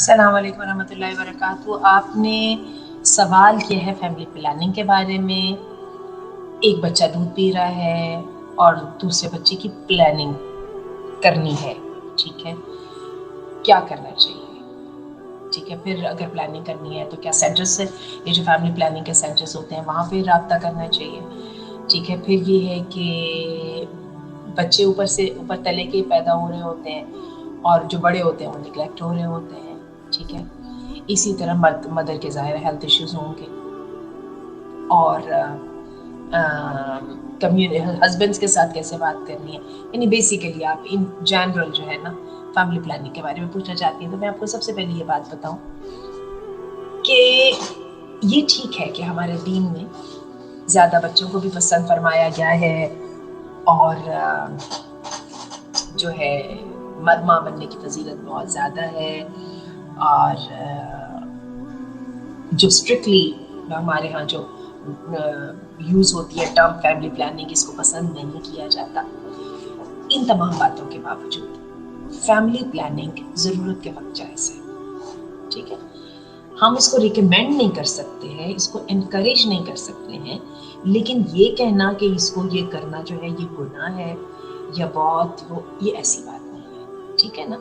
السلام علیکم ورحمۃ اللہ وبرکاتہ. آپ نے سوال کیا ہے فیملی پلاننگ کے بارے میں. ایک بچہ دودھ پی رہا ہے اور دوسرے بچے کی پلاننگ کرنی ہے. ٹھیک ہے, کیا کرنا چاہیے؟ ٹھیک ہے, پھر اگر پلاننگ کرنی ہے تو کیا سینٹر سے, یہ جو فیملی پلاننگ کے سینٹرز ہوتے ہیں وہاں پہ رابطہ کرنا چاہیے. ٹھیک ہے, پھر یہ ہے کہ بچے اوپر سے اوپر تلے کے پیدا ہو رہے ہوتے ہیں اور جو بڑے ہوتے ہیں وہ نگلیکٹ ہو رہے ہوتے ہیں. ٹھیک ہے, اسی طرح مدر کے ظاہر ہیلتھ ایشوز ہوں گے, اور ہسبینڈس کے ساتھ کیسے بات کرنی ہے. یعنی بیسیکلی آپ ان جنرل جو ہے نا فیملی پلاننگ کے بارے میں پوچھنا چاہتی ہیں, تو میں آپ کو سب سے پہلے یہ بات بتاؤں کہ یہ ٹھیک ہے کہ ہمارے دین میں زیادہ بچوں کو بھی پسند فرمایا گیا ہے, اور جو ہے مرد ماں بننے کی فضیلت بہت زیادہ ہے. اور جو اسٹرکٹلی ہمارے ہاں جو یوز ہوتی ہے ٹرم فیملی پلاننگ, اس کو پسند نہیں کیا جاتا. ان تمام باتوں کے باوجود فیملی پلاننگ ضرورت کے وقت جائز ہے. ٹھیک ہے, ہم اس کو ریکمینڈ نہیں کر سکتے ہیں, اس کو انکریج نہیں کر سکتے ہیں, لیکن یہ کہنا کہ اس کو یہ کرنا جو ہے یہ گناہ ہے یا بہت یہ ایسی بات نہیں ہے. ٹھیک ہے نا.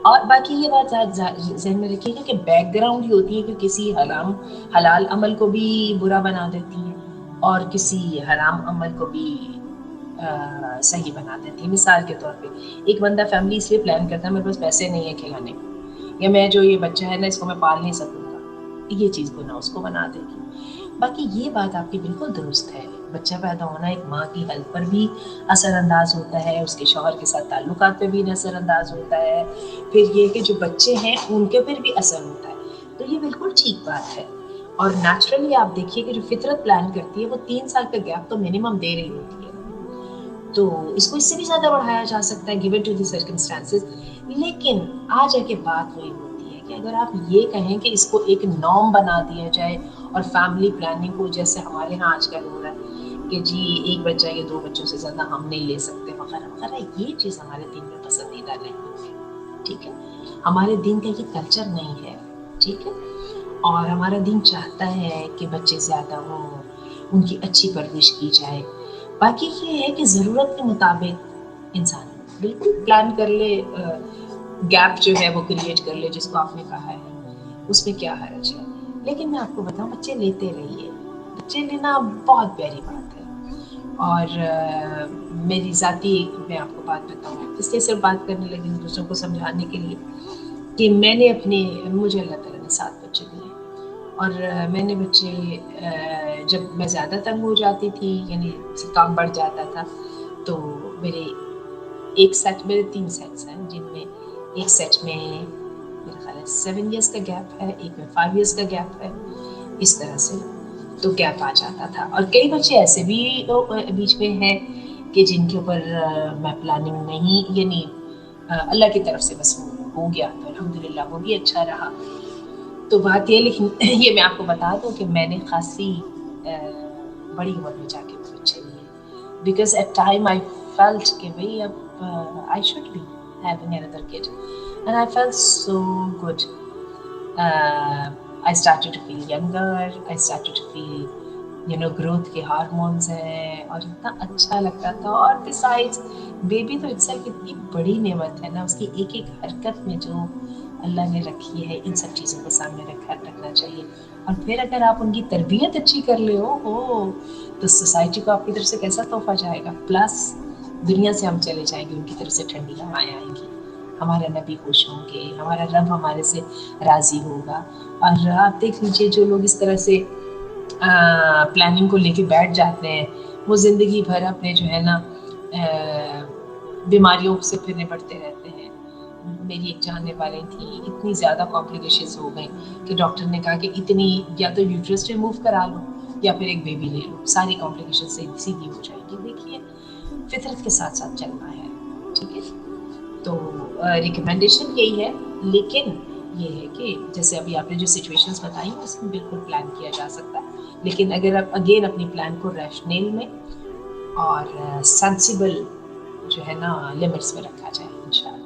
اور باقی یہ بات ذہن میں رکھیے گا کہ بیک گراؤنڈ یہ ہوتی ہے کہ کسی حلال عمل کو بھی برا بنا دیتی ہے اور کسی حرام عمل کو بھی صحیح بنا دیتی ہے. مثال کے طور پہ ایک بندہ فیملی اس لیے پلان کرتا ہے میرے پاس پیسے نہیں ہے کھلانے کو, یا میں جو یہ بچہ ہے نا اس کو میں پال نہیں سکوں گا, یہ چیز گناہ اس کو بنا دے گی. باقی یہ بات آپ کی بالکل درست ہے, بچہ پیدا ہونا ایک ماں کی ہیلتھ پر بھی اثر انداز ہوتا ہے, اس کے شوہر کے ساتھ تعلقات پہ بھی اثر انداز ہوتا ہے, پھر یہ کہ جو بچے ہیں ان کے پھر بھی اثر ہوتا ہے. تو یہ بالکل ٹھیک بات ہے. اور نیچرلی آپ دیکھیے کہ جو فطرت پلان کرتی ہے وہ 3 سال کا گیپ تو منیمم دے رہی ہوتی ہے, تو اس کو اس سے بھی زیادہ بڑھایا جا سکتا ہے گیون ٹو دی سرکمسٹانسز. لیکن آ جا کے بات وہی ہوتی ہے کہ اگر آپ یہ کہیں کہ اس کو ایک نارم بنا دیا جائے, اور فیملی پلاننگ کو جیسے ہمارے یہاں آج کل ہو رہا ہے کہ جی ایک بچہ یا 2 بچوں سے زیادہ ہم نہیں لے سکتے وغیرہ وغیرہ, یہ چیز ہمارے دین میں پسندیدہ نہیں ہے. ٹھیک ہے, ہمارے دین کا یہ کلچر نہیں ہے. ٹھیک ہے, اور ہمارا دین چاہتا ہے کہ بچے زیادہ ہوں, ان کی اچھی پرورش کی جائے. باقی یہ ہے کہ ضرورت کے مطابق انسان بالکل پلان کر لے, گیپ جو ہے وہ کریٹ کر لے جس کو آپ نے کہا ہے, اس میں کیا حرج ہے. لیکن میں آپ کو بتاؤں بچے لیتے رہیے, بچے لینا بہت پیاری بات ہے. اور میری ذاتی میں آپ کو بات بتاؤں اس لیے صرف بات کرنے لگی دوسروں کو سمجھانے کے لیے کہ میں نے مجھے اللہ تعالیٰ نے 7 بچے دیے, اور میں نے بچے جب میں زیادہ تنگ ہو جاتی تھی یعنی کام بڑھ جاتا تھا, تو میرے ایک سیٹ, میرے 3 سیٹس ہیں جن میں ایک سیٹ میں میرا خیال ہے 7 ایئرس کا گیپ ہے, ایک میں 5 ایئرس کا گیپ ہے. اس طرح سے تو گیپ آ جاتا تھا. اور کئی بچے ایسے بھی بیچ میں ہیں کہ جن کے اوپر میں پلاننگ نہیں, یعنی اللہ کی طرف سے بس وہ ہو گیا تو الحمدللہ وہ بھی اچھا رہا. تو بات یہ, لیکن یہ میں آپ کو بتا دوں کہ میں نے خاصی بڑی عمر میں جا کے وہ بچے لیے, because at time I felt کہ بھئی اب I should be having another kid, and I felt so good. I started to feel younger, I started to feel growth کے ہارمونز ہیں, اور اتنا اچھا لگتا تھا. اور besides بیبی تو itself اتنی بڑی نعمت ہے نا, اس کی ایک ایک حرکت میں جو اللہ نے رکھی ہے, ان سب چیزوں کو سامنے رکھنا چاہیے. اور پھر اگر آپ ان کی تربیت اچھی کر لے ہو تو سوسائٹی کو آپ کی طرف سے کیسا تحفہ جائے گا, پلس دنیا سے ہم چلے جائیں گے, ان کی طرف سے ٹھنڈی ہوائیں آئیں گی, ہمارا نبی خوش ہوں گے, ہمارا رب ہمارے سے راضی ہوگا. اور آپ دیکھ لیجیے جو لوگ اس طرح سے پلاننگ کو لے کے بیٹھ جاتے ہیں, وہ زندگی بھر اپنے جو ہے نا بیماریوں سے پھر نپٹتے رہتے ہیں. میری ایک جاننے والی تھی, اتنی زیادہ کمپلیکیشنز ہو گئیں کہ ڈاکٹر نے کہا کہ اتنی یا تو یوٹرس ریموو کرا لو یا پھر ایک بیبی لے لو, ساری کمپلیکیشن سیدھی ہو جائے گی. دیکھیے فطرت کے ساتھ ساتھ چلنا ہے. ٹھیک ہے, تو ریکمینڈیشن یہی ہے. لیکن یہ ہے کہ جیسے ابھی آپ نے جو سچویشنز بتائی اس میں بالکل پلان کیا جا سکتا ہے, لیکن اگر آپ اگین اپنی پلان کو ریشنل میں اور سینسیبل جو ہے نا لمٹس میں رکھا جائے انشاءاللہ.